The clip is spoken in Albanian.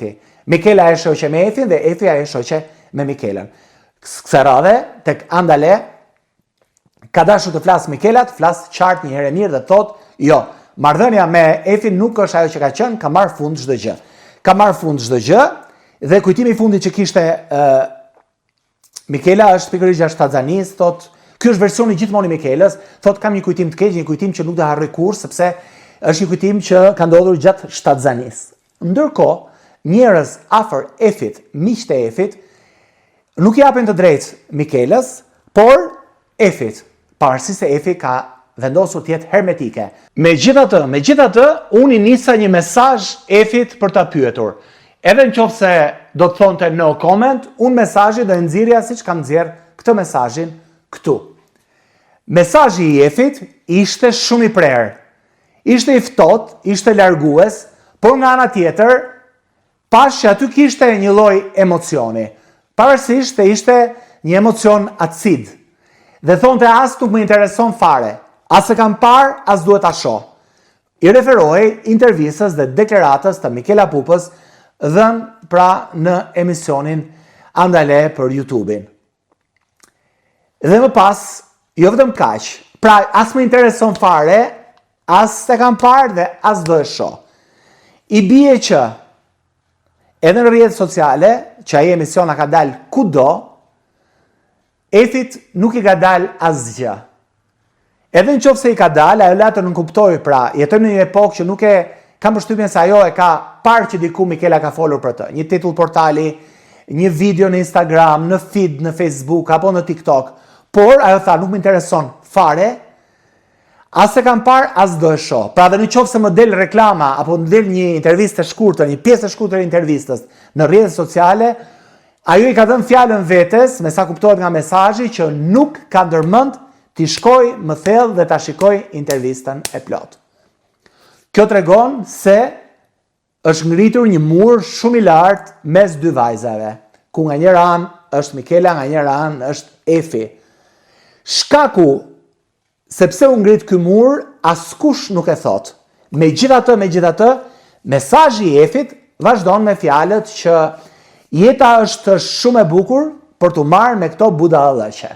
ti. Mikela e shoqe me Efin dhe Efja e shoqe me Mikelën. Kësë radhe, tek Andale, ka dashur të flasë Mikela, të flasë qartë një herë mirë dhe thotë, jo, marrëdhënia me Efin nuk është ajo që ka qenë, ka marrë fund çdo gjë. Ka marrë fund çdo gjë dhe kujtimi i fundit që kishte Mikela është pikërisht jashtë Tazanis, thotë, ky është versioni gjithmonë i Mikelës, thotë kam një kujtim të keq, një kujtim që nuk do harroj kurrë sepse është një kujtim që ka ndodhur gjatë Shtatzanis. Ndërkohë, njerëz afër Efit, miqtë e Efit, nuk i japin të drejtë Mikelës, por Efit, pavarësisht se Efi ka vendosur të jetë hermetike. Megjithatë, unë i nisa një mesazh Efit për ta pyetur. Edhe nëse do të thonte no comment, unë mesazhin do e nxirrja siç kam nxjerr këtë mesazhin këtu. Mesazhi i Efit ishte shumë i prerë. Ishte i ftohtë, ishte largues, por nga ana tjetër, pash që aty kishte një lloj emocioni. Pavarësisht se ishte një emocion acid. Dhe thonte as nuk më intereson fare, as e kam parë, as duhet ta shoh. I referohej intervistës dhe deklaratës të Mikela Pupës dhënë pra në emisionin Andale për YouTube-in. Dhe më pas, jo vetëm kaq, pra as më intereson fare, as e kam parë dhe as do e shoh. I bie që edhe në rrjetet sociale, që ai emision ka dalë kudo, Efit nuk i ka dalë asgjë. Edhe nëse i ka dalë, ajo latë nuk kuptoj, pra jetojmë në një epokë që nuk e kam përshtypjen se ajo e ka parë që diku Mikela ka folur për të. Një titull portali, një video në Instagram, në feed në Facebook apo në TikTok. Por ajo tha nuk më intereson fare, as e kam parë, as do e shoh. Pra dhe nëse më del reklama apo më del një intervistë e shkurtër, një pjesë e shkurtër e intervistës në rrjetet sociale, ajo i ka dhënë fjalën vetes, me sa kuptohet nga mesazhi, që nuk ka ndërmend t'i shkoj më thellë dhe ta shikoj intervistën e plot. Kjo tregon se është ngritur një mur shumë i lartë mes dy vajzave, ku nga njëra anë është Mikela, nga njëra anë është Efi. Shkaku sepse u ngrit ky mur, askush nuk e thot. Megjithatë, mesazhi i Efit vazhdon me fjalët që jeta është shumë e bukur për t'u marrë me këto budallëqe.